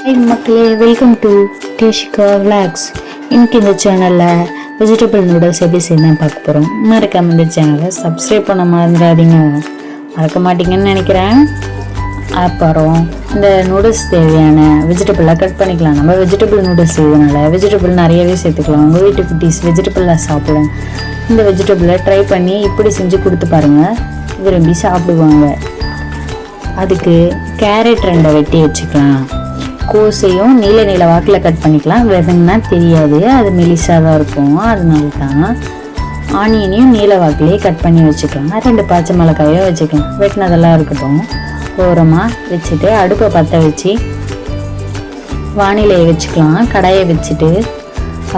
மக்களே, welcome to டேஷிகா vlogs. இன்னைக்கு இந்த சேனலில் வெஜிடபிள் நூடுல்ஸ் எப்படி செய்யணும் பார்க்க போகிறோம். மறக்காம இந்த சேனலை சப்ஸ்கிரைப் பண்ண மறந்துடாதீங்க. மறக்க மாட்டீங்கன்னு நினைக்கிறேன். அப்புறம் இந்த நூடுல்ஸ் தேவையான வெஜிடபிளாக கட் பண்ணிக்கலாம். நம்ம வெஜிடபிள் நூடுல்ஸ் செய்வதனால வெஜிடபிள் நிறையவே சேர்த்துக்கலாம். உங்கள் வீட்டு குட்டீஸ் வெஜிடபிளாக சாப்பிடுவோம். இந்த வெஜிடபிளை ட்ரை பண்ணி இப்படி செஞ்சு கொடுத்து பாருங்கள், விரும்பி சாப்பிடுவாங்க. அதுக்கு கேரட் 2 வெட்டி வச்சுக்கலாம். கோஸையும் நீல நீல வாக்கில் கட் பண்ணிக்கலாம். விதங்கன்னா தெரியாது, அது மெலிசாக தான் இருக்கும். அதனால தான் ஆனியனையும் நீல வாக்கிலே கட் பண்ணி வச்சுக்கலாம். 2 பச்சை மிளகாயும் வச்சுக்கலாம். வெட்டினதெல்லாம் இருக்கட்டும். ஓரமாக வச்சுட்டு அடுப்பை பற்ற வச்சு வானிலையை வச்சுக்கலாம். கடாயை வச்சுட்டு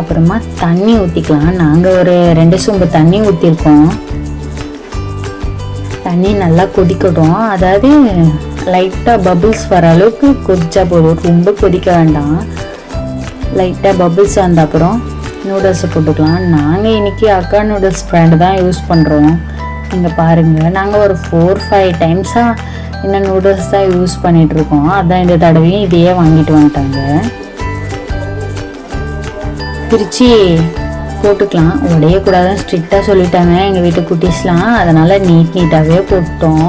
அப்புறமா தண்ணி ஊற்றிக்கலாம். நாங்கள் ஒரு 2 சொம்பு தண்ணி ஊற்றிருக்கோம். தண்ணி நல்லா கொதிக்கட்டும். அதாவது லைட்டாக பபிள்ஸ் வர அளவுக்கு கொதிச்சா போதும், ரொம்ப கொதிக்க வேண்டாம். லைட்டாக பபிள்ஸ் வந்த அப்புறம் நூடுல்ஸை போட்டுக்கலாம். நாங்கள் இன்றைக்கி அக்கா நூடுல்ஸ் பிராண்டு தான் யூஸ் பண்ணுறோம். நீங்கள் பாருங்கள், நாங்கள் ஒரு 4-5 டைம்ஸாக இந்த நூடுல்ஸ் தான் யூஸ் பண்ணிகிட்ருக்கோம். அதான் இந்த தடவையும் இதையே வாங்கிட்டு வந்துட்டாங்க. பிரித்து போட்டுக்கலாம். உடையக்கூடாதுன்னு ஸ்ட்ரிக்டாக சொல்லிட்டாங்க எங்கள் வீட்டு குட்டீஸ்லாம். அதனால் நீட்டாகவே போட்டோம்.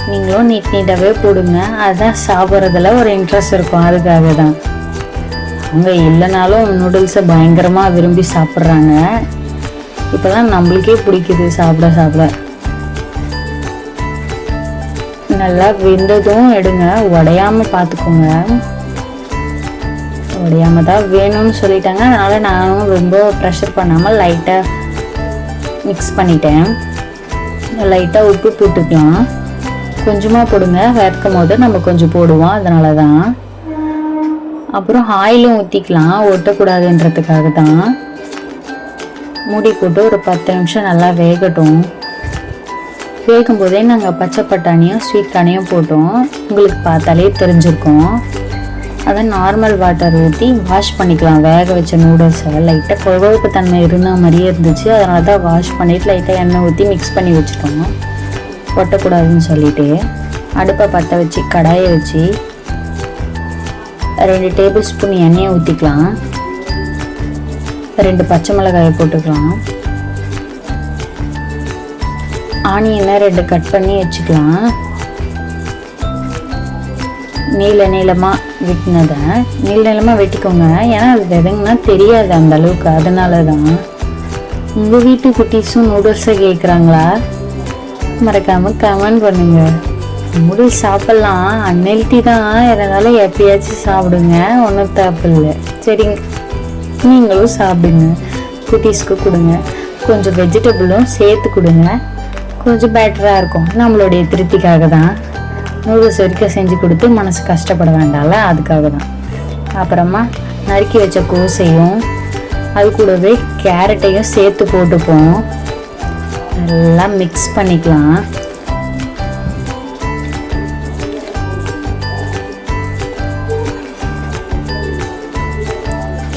நீங்களும் நீட்டாகவே போடுங்க. அதுதான் சாப்பிட்றதுல ஒரு இன்ட்ரெஸ்ட் இருக்கும். அதுக்காக தான் அவங்க இல்லைனாலும் நூடுல்ஸை பயங்கரமாக விரும்பி சாப்பிட்றாங்க. இப்போதான் நம்மளுக்கே பிடிக்குது சாப்பிட சாப்பிட. நல்லா வெந்ததும் எடுங்க, உடையாமல் பார்த்துக்கோங்க. உடையாம தான் வேணும்னு சொல்லிட்டாங்க. அதனால் நானும் ரொம்ப ப்ரெஷர் பண்ணாமல் லைட்டாக மிக்ஸ் பண்ணிட்டேன். லைட்டாக உப்பு போட்டுக்கலாம். கொஞ்சமாக போடுங்க, வேர்க்கும் போது நம்ம கொஞ்சம் போடுவோம், அதனால தான். அப்புறம் ஆயிலும் ஊற்றிக்கலாம், ஒட்டக்கூடாதுன்றதுக்காக தான். மூடி போட்டு ஒரு 10 நிமிஷம் நல்லா வேகட்டும். வேகும் போதே நாங்கள் பச்சை பட்டாணியும் ஸ்வீட் கார்னையும் போட்டோம். உங்களுக்கு பார்த்தாலே தெரிஞ்சிருக்கோம். அதை நார்மல் வாட்டர் ஊற்றி வாஷ் பண்ணிக்கலாம். வேக வச்ச நூடுல்ஸை லைட்டாக குழகுழப்பு தன்மை இருந்த மாதிரியே இருந்துச்சு. அதனால தான் வாஷ் பண்ணிவிட்டு லைட்டாக எண்ணெய் ஊற்றி மிக்ஸ் பண்ணி வச்சுட்டோம், ஒட்டக்கூடாதுன்னு சொல்லிட்டு. அடுப்பை பற்ற வச்சு கடாயை வச்சு 2 டேபிள் ஸ்பூன் எண்ணெயை ஊற்றிக்கலாம். 2 பச்சை மிளகாயை போட்டுக்கலாம். ஆனியனை 2 கட் பண்ணி வச்சுக்கலாம். நீளமாக வெட்டினதை நீளமாக வெட்டிக்கோங்க. ஏன்னா அது விதங்கன்னா தெரியாது அந்த அளவுக்கு. அதனால தான். உங்கள் வீட்டு குட்டீஸும் நூடுல்ஸை கேட்குறாங்களா? மறக்காமல் கமெண்ட் பண்ணுங்க. நூடுல்ஸ் சாப்பிட்லாம், அன்ஹெல்த்தி தான். இருந்தாலும் எப்பயாச்சும் சாப்பிடுங்க, ஒன்றும் தப்பு இல்லை. சரிங்க, நீங்களும் சாப்பிடுங்க, குட்டீஸ்க்கு கொடுங்க. கொஞ்சம் வெஜிடபிளும் சேர்த்து கொடுங்க, கொஞ்சம் பெட்டராக இருக்கும். நம்மளுடைய திருப்திக்காக தான். நூடுல்ஸ் வரைக்கும் செஞ்சு கொடுத்து மனசு கஷ்டப்பட வேண்டாம்ல, அதுக்காக தான். அப்புறமா நறுக்கி வச்ச கோஸையும் அது கூடவே கேரட்டையும் சேர்த்து போட்டுப்போம். நல்லா மிக்ஸ் பண்ணிக்கலாம்.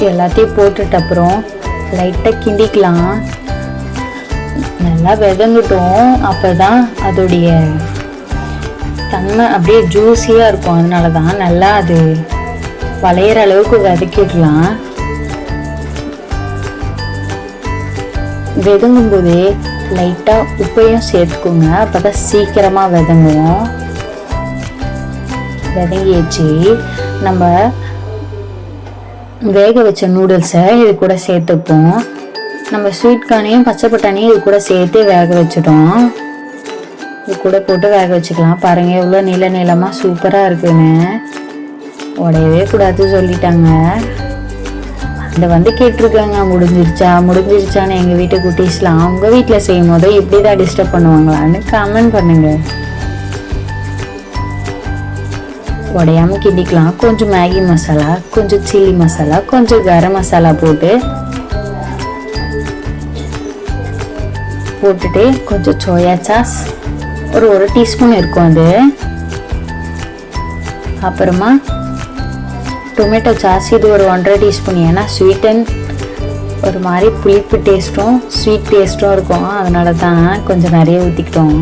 எல்லாத்தையும் போட்டுட்டு அப்புறம் லைட்டாக கிண்டிக்கலாம். நல்லா விதங்கட்டும். அப்போ தான் அதோடைய தன்மை அப்படியே ஜூஸியாக இருக்கும். அதனால தான் நல்லா அது வளையிற அளவுக்கு வதக்கிடலாம். வெதங்கும் போதே லைட்டாக உப்பையும் சேர்த்துக்கோங்க. அப்போ தான் சீக்கிரமாக விதங்குவோம். விதங்கிடுச்சு. நம்ம வேக வச்ச நூடுல்ஸை இது கூட சேர்த்துப்போம். நம்ம ஸ்வீட் கார்னையும் பச்சை பட்டாணியும் இது கூட சேர்த்து வேக வச்சுட்டோம். இது கூட போட்டு வேக வச்சுக்கலாம். பாருங்கள் எவ்வளோ நீளமாக சூப்பராக இருக்குன்னு. உடையவே கூடாது சொல்லிட்டாங்க. கேட்டிருக்காங்க, முடிஞ்சிருச்சான்னு எங்கள் வீட்டு குட்டீஸ்லாம். அவங்க வீட்டில் செய்யும் போது இப்படி தான் டிஸ்டர்ப் பண்ணுவாங்களான்னு கமெண்ட் பண்ணுங்க. உடையாமல் கிண்டிக்கலாம். கொஞ்சம் மேகி மசாலா, கொஞ்சம் சில்லி மசாலா, கொஞ்சம் கரம் மசாலா போட்டுட்டு கொஞ்சம் சோயா சாஸ் ஒரு டீஸ்பூன் இருக்கும் அது. அப்புறமா டொமேட்டோ சாஸ், இது ஒரு 1.5 டீஸ்பூன். ஏன்னா ஸ்வீட் அண்ட் ஒரு மாதிரி புளிப்பு டேஸ்ட்டும் ஸ்வீட் டேஸ்ட்டும் இருக்கும். அதனால தான் கொஞ்சம் நிறைய ஊற்றிக்கிட்டோம்.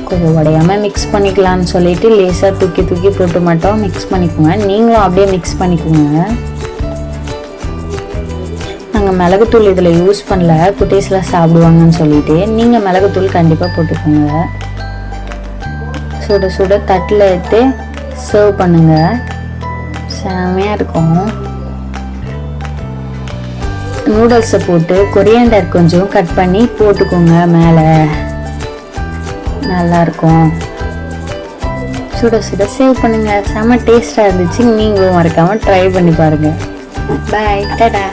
கொஞ்சம் உடையாமல் மிக்ஸ் பண்ணிக்கலான்னு சொல்லிட்டு லேசாக தூக்கி தூக்கி போட்டு மட்டும் மிக்ஸ் பண்ணிக்கோங்க. நீங்களும் அப்படியே மிக்ஸ் பண்ணிக்கோங்க. நாங்கள் மிளகுத்தூள் இதில் யூஸ் பண்ணல, குட்டீஸ்லாம் சாப்பிடுவாங்கன்னு சொல்லிட்டு. நீங்கள் மிளகுத்தூள் கண்டிப்பாக போட்டுக்கோங்க. சுட சுட தட்டில் எடுத்து சர்வ் பண்ணுங்கள். செமையாக இருக்கும். நூடுல்ஸை போட்டு கொரியாண்டர் கொஞ்சம் கட் பண்ணி போட்டுக்கோங்க மேலே. நல்லாயிருக்கும். சுட சுட சேவ் பண்ணுங்கள். செம்ம டேஸ்ட்டாக இருந்துச்சு. நீங்களும் மறக்காமல் ட்ரை பண்ணி பாருங்கள். பாய், டாடா.